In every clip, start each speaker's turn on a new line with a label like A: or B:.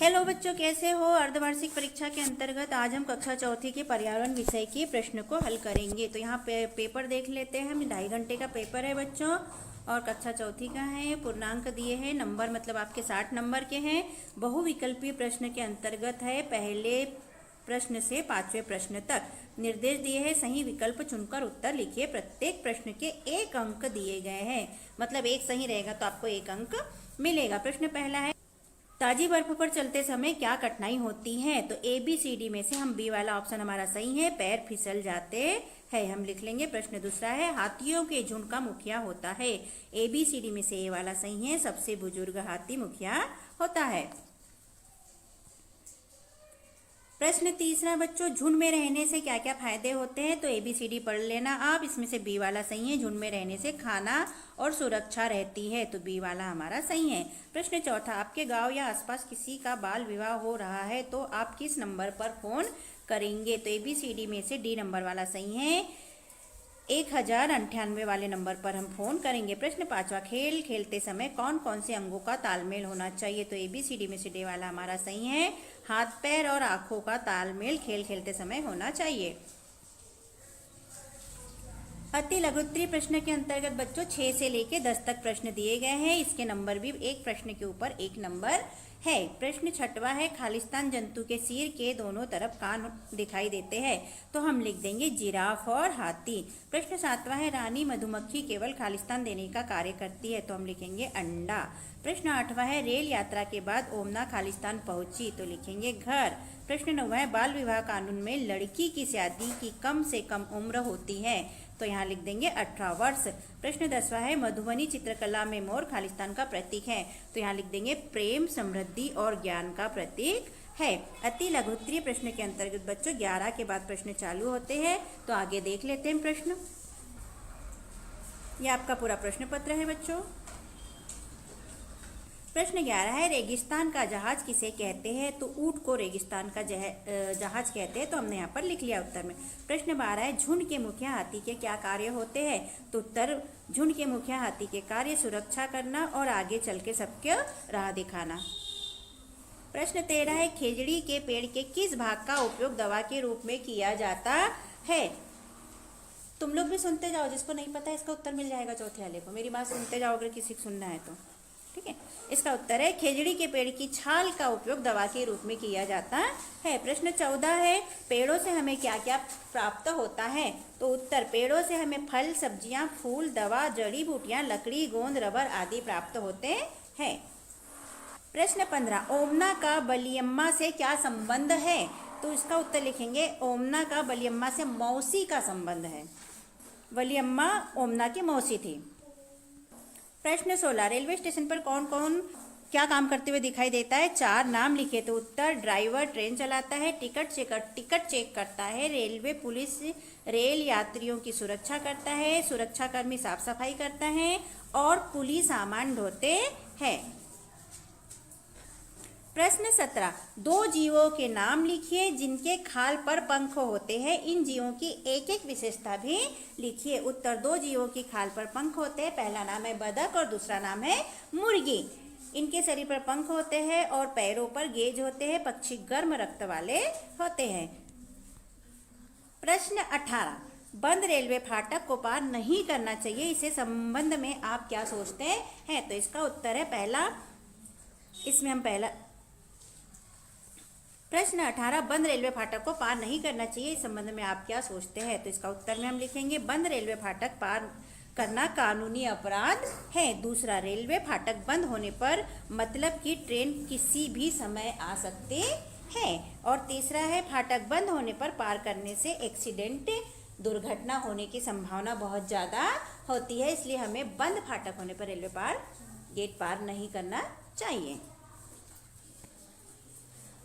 A: Hello बच्चों, कैसे हो। अर्धवार्षिक परीक्षा के अंतर्गत आज हम कक्षा चौथी के पर्यावरण विषय के प्रश्न को हल करेंगे। तो यहाँ पेपर देख लेते हैं। हम 2.5 घंटे का पेपर है बच्चों, और कक्षा चौथी का है। पूर्णांक दिए हैं, नंबर मतलब आपके 60 नंबर के हैं। बहुविकल्पीय प्रश्न के अंतर्गत है। पहले प्रश्न से 5वें प्रश्न तक निर्देश दिए हैं। सही विकल्प चुनकर उत्तर लिखिए। प्रत्येक प्रश्न के 1 अंक दिए गए हैं, मतलब एक सही रहेगा तो आपको 1 अंक मिलेगा। प्रश्न पहला है, ताजी बर्फ पर चलते समय क्या कठिनाई होती है। तो ABCD में से हम बी वाला ऑप्शन हमारा सही है, पैर फिसल जाते हैं, हम लिख लेंगे। प्रश्न दूसरा है, हाथियों के झुंड का मुखिया होता है। ABCD में से ए वाला सही है, सबसे बुजुर्ग हाथी मुखिया होता है। प्रश्न तीसरा बच्चों, झुंड में रहने से क्या क्या फायदे होते हैं। तो ABCD पढ़ लेना आप। इसमें से बी वाला सही है, झुंड में रहने से खाना और सुरक्षा रहती है, तो बी वाला हमारा सही है। प्रश्न चौथा, आपके गांव या आसपास किसी का बाल विवाह हो रहा है तो आप किस नंबर पर फोन करेंगे। तो ABCD में से डी नंबर वाला सही है, 1098 वाले नंबर पर हम फोन करेंगे। प्रश्न पांचवा, खेल खेलते समय कौन कौन से अंगों का तालमेल होना चाहिए। तो ABCD में से डी वाला हमारा सही है, हाथ पैर और आंखों का तालमेल खेल खेलते समय होना चाहिए। अति लघुत्तरीय प्रश्न के अंतर्गत बच्चों 6 से लेके 10 तक प्रश्न दिए गए हैं। इसके नंबर भी एक प्रश्न के ऊपर 1 नंबर है। प्रश्न छठवा है, खालिस्तान जंतु के सिर के दोनों तरफ कान दिखाई देते हैं, तो हम लिख देंगे जिराफ और हाथी। प्रश्न सातवां है, रानी मधुमक्खी केवल खालिस्तान देने का कार्य करती है, तो हम लिखेंगे अंडा। प्रश्न आठवां है, रेल यात्रा के बाद ओमना खालिस्तान पहुंची, तो लिखेंगे घर। प्रश्न नौवां है, बाल विवाह कानून में लड़की की शादी की कम से कम उम्र होती है, तो यहाँ लिख देंगे 18 वर्ष। प्रश्न 10वां है, मधुबनी चित्रकला में मोर खालिस्तान का प्रतीक है, तो यहाँ लिख देंगे प्रेम, समृद्धि और ज्ञान का प्रतीक है। अति लघुत्तरीय प्रश्न के अंतर्गत बच्चों 11 के बाद प्रश्न चालू होते हैं, तो आगे देख लेते हैं प्रश्न। ये आपका पूरा प्रश्न पत्र है बच्चों। प्रश्न 11 है, रेगिस्तान का जहाज किसे कहते हैं। तो ऊंट को रेगिस्तान का जहाज कहते हैं, तो हमने यहाँ पर लिख लिया उत्तर में। प्रश्न 12 है, झुंड के मुखिया हाथी के क्या कार्य होते हैं। तो उत्तर, झुंड के मुखिया हाथी के कार्य सुरक्षा करना और आगे चल के सबके राह दिखाना। प्रश्न 13 है, खेजड़ी के पेड़ के किस भाग का उपयोग दवा के रूप में किया जाता है। तुम लोग भी सुनते जाओ, जिसको नहीं पता है इसका उत्तर मिल जाएगा चौथे वाले को। मेरी बात सुनते जाओ अगर किसी को सुनना है तो, ठीक है। इसका उत्तर है, खेजड़ी के पेड़ की छाल का उपयोग दवा के रूप में किया जाता है। प्रश्न 14 है, पेड़ों से हमें क्या क्या प्राप्त होता है। तो उत्तर, पेड़ों से हमें फल, सब्जियां, फूल, दवा, जड़ी बूटियां, लकड़ी, गोंद, रबर आदि प्राप्त होते हैं। प्रश्न 15, ओमना का बलियम्मा से क्या संबंध है। तो इसका उत्तर लिखेंगे, ओमना का बलियम्मा से मौसी का संबंध है। बलियम्मा ओमना की मौसी थी। प्रश्न 16, रेलवे स्टेशन पर कौन कौन क्या काम करते हुए दिखाई देता है। 4 नाम लिखे। तो उत्तर, ड्राइवर ट्रेन चलाता है, टिकट चेक करता है, रेलवे पुलिस रेल यात्रियों की सुरक्षा करता है, सुरक्षाकर्मी साफ सफाई करता है, और पुलिस सामान ढोते हैं। प्रश्न 17, 2 जीवों के नाम लिखिए जिनके खाल पर पंख होते हैं। इन जीवों की एक एक विशेषता भी लिखिए। उत्तर, 2 जीवों की खाल पर पंख होते हैं। पहला नाम है बतख और दूसरा नाम है मुर्गी। इनके शरीर पर पंख होते हैं और पैरों पर गेज होते हैं। पक्षी गर्म रक्त वाले होते हैं। प्रश्न 18, बंद रेलवे फाटक को पार नहीं करना चाहिए, इसे संबंध में आप क्या सोचते हैं। तो इसका उत्तर है पहला, इसमें हम पहला प्रश्न 18, बंद रेलवे फाटक को पार नहीं करना चाहिए, इस संबंध में आप क्या सोचते हैं। तो इसका उत्तर में हम लिखेंगे, बंद रेलवे फाटक पार करना कानूनी अपराध है। दूसरा, रेलवे फाटक बंद होने पर मतलब कि ट्रेन किसी भी समय आ सकती है। और तीसरा है, फाटक बंद होने पर पार करने से एक्सीडेंट, दुर्घटना होने की संभावना बहुत ज़्यादा होती है, इसलिए हमें बंद फाटक होने पर रेलवे गेट पार नहीं करना चाहिए।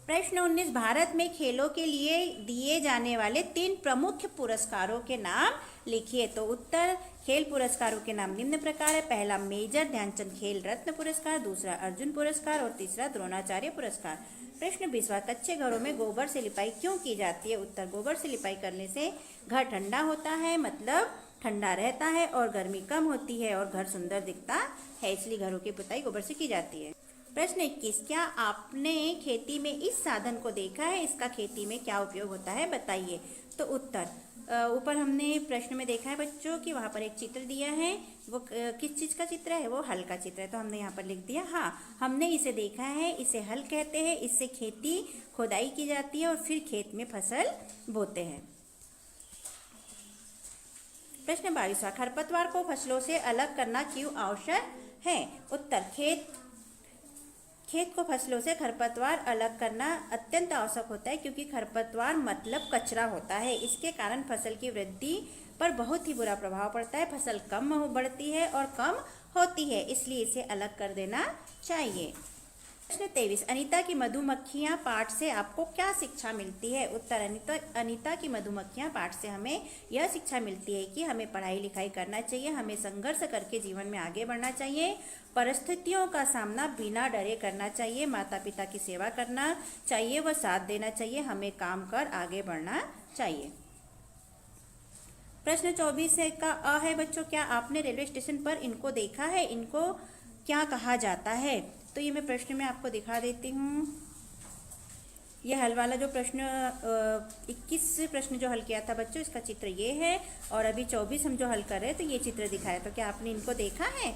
A: प्रश्न 19, भारत में खेलों के लिए दिए जाने वाले 3 प्रमुख पुरस्कारों के नाम लिखिए। तो उत्तर, खेल पुरस्कारों के नाम निम्न प्रकार है। पहला, मेजर ध्यानचंद खेल रत्न पुरस्कार, दूसरा अर्जुन पुरस्कार और तीसरा द्रोणाचार्य पुरस्कार। प्रश्न 20, कच्चे घरों में गोबर से लिपाई क्यों की जाती है। उत्तर, गोबर से लिपाई करने से घर ठंडा होता है, मतलब ठंडा रहता है, और गर्मी कम होती है और घर सुंदर दिखता है, इसलिए घरों की पुताई गोबर से की जाती है। प्रश्न 21, क्या आपने खेती में इस साधन को देखा है, इसका खेती में क्या उपयोग होता है, बताइए। तो उत्तर, ऊपर हमने प्रश्न में देखा है बच्चों कि वहाँ पर एक चित्र दिया है, वो किस चीज़ का चित्र है, वो हल का चित्र है, तो हमने यहाँ पर लिख दिया हाँ हमने इसे देखा है, इसे हल कहते हैं, इससे खेती खुदाई की जाती है और फिर खेत में फसल बोते हैं। प्रश्न 22, खरपतवार को फसलों से अलग करना क्यों आवश्यक है। उत्तर, खेत को फसलों से खरपतवार अलग करना अत्यंत आवश्यक होता है, क्योंकि खरपतवार मतलब कचरा होता है। इसके कारण फसल की वृद्धि पर बहुत ही बुरा प्रभाव पड़ता है, फसल कम बढ़ती है और कम होती है, इसलिए इसे अलग कर देना चाहिए। प्रश्न 23, अनीता की मधुमक्खियां पाठ से आपको क्या शिक्षा मिलती है। उत्तर, अनीता की मधुमक्खियां पाठ से हमें यह शिक्षा मिलती है कि हमें पढ़ाई लिखाई करना चाहिए, हमें संघर्ष करके जीवन में आगे बढ़ना चाहिए, परिस्थितियों का सामना बिना डरे करना चाहिए, माता पिता की सेवा करना चाहिए व साथ देना चाहिए, हमें काम कर आगे बढ़ना चाहिए। प्रश्न 24 का अ है बच्चों, क्या आपने रेलवे स्टेशन पर इनको देखा है, इनको क्या कहा जाता है। तो ये मैं प्रश्न में आपको दिखा देती हूँ। यह हल वाला जो प्रश्न 21 प्रश्न जो हल किया था बच्चों, इसका चित्र ये है, और अभी 24 हम जो हल कर रहे हैं तो ये चित्र दिखाया। तो क्या आपने इनको देखा है।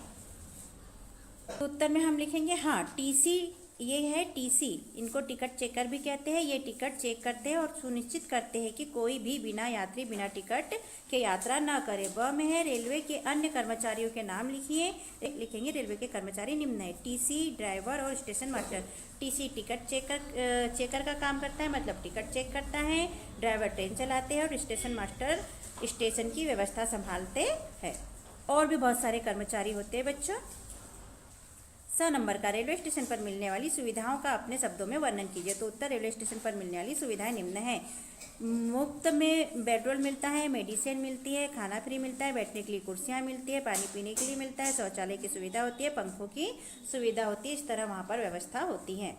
A: तो उत्तर में हम लिखेंगे हाँ, टीसी, ये है टीसी, इनको टिकट चेकर भी कहते हैं। ये टिकट चेक करते हैं और सुनिश्चित करते हैं कि कोई भी बिना यात्री बिना टिकट के यात्रा न करे। ब में है रेलवे के अन्य कर्मचारियों के नाम लिखेंगे। रेलवे के कर्मचारी निम्न है, टीसी, ड्राइवर और station master. TC ticket checker का काम करता है, मतलब टिकट चेक करता है। ड्राइवर ट्रेन चलाते हैं और स्टेशन मास्टर स्टेशन की व्यवस्था संभालते हैं। और भी बहुत सारे कर्मचारी होते हैं बच्चों। 100 नंबर का, रेलवे स्टेशन पर मिलने वाली सुविधाओं का अपने शब्दों में वर्णन कीजिए। तो उत्तर, रेलवे स्टेशन पर मिलने वाली सुविधाएं निम्न है। मुफ्त में पेट्रोल मिलता है, मेडिसिन मिलती है, खाना फ्री मिलता है, बैठने के लिए कुर्सियां मिलती है, पानी पीने के लिए मिलता है, शौचालय की सुविधा होती है, पंखों की सुविधा होती है। इस तरह वहाँ पर व्यवस्था होती है।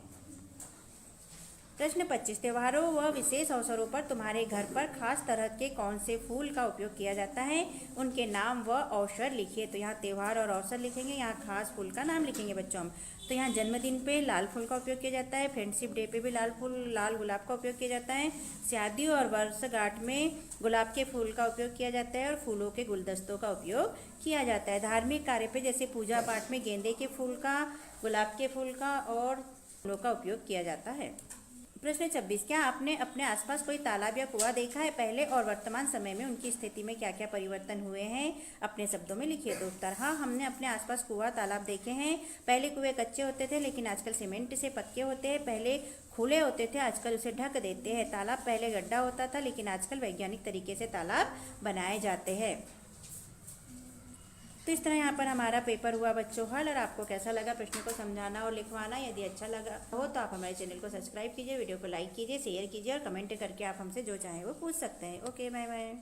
A: प्रश्न 25, त्योहारों व विशेष अवसरों पर तुम्हारे घर पर खास तरह के कौन से फूल का उपयोग किया जाता है, उनके नाम व अवसर लिखिए। तो यहाँ त्योहार और अवसर लिखेंगे, यहाँ खास फूल का नाम लिखेंगे बच्चों हम। तो यहाँ जन्मदिन पे लाल फूल का उपयोग किया जाता है, फ्रेंडशिप डे पे भी लाल गुलाब का उपयोग किया जाता है, शादी और वर्षगांठ में गुलाब के फूल का उपयोग किया जाता है और फूलों के गुलदस्तों का उपयोग किया जाता है। धार्मिक कार्य पे जैसे पूजा पाठ में गेंदे के फूल का, गुलाब के फूल का और फूलों का उपयोग किया जाता है। प्रश्न 26, क्या आपने अपने आसपास कोई तालाब या कुआं देखा है, पहले और वर्तमान समय में उनकी स्थिति में क्या क्या परिवर्तन हुए हैं, अपने शब्दों में लिखिए। तो उत्तर, हाँ हमने अपने आसपास कुआं तालाब देखे हैं। पहले कुएं कच्चे होते थे लेकिन आजकल सीमेंट से पक्के होते हैं। पहले खुले होते थे, आजकल उसे ढक देते हैं। तालाब पहले गड्ढा होता था लेकिन आजकल वैज्ञानिक तरीके से तालाब बनाए जाते हैं। तो इस तरह यहाँ पर हमारा पेपर हुआ बच्चों हल। और आपको कैसा लगा प्रश्न को समझाना और लिखवाना, यदि अच्छा लगा हो तो आप हमारे चैनल को सब्सक्राइब कीजिए, वीडियो को लाइक कीजिए, शेयर कीजिए और कमेंट करके आप हमसे जो चाहें वो पूछ सकते हैं। Okay, bye bye.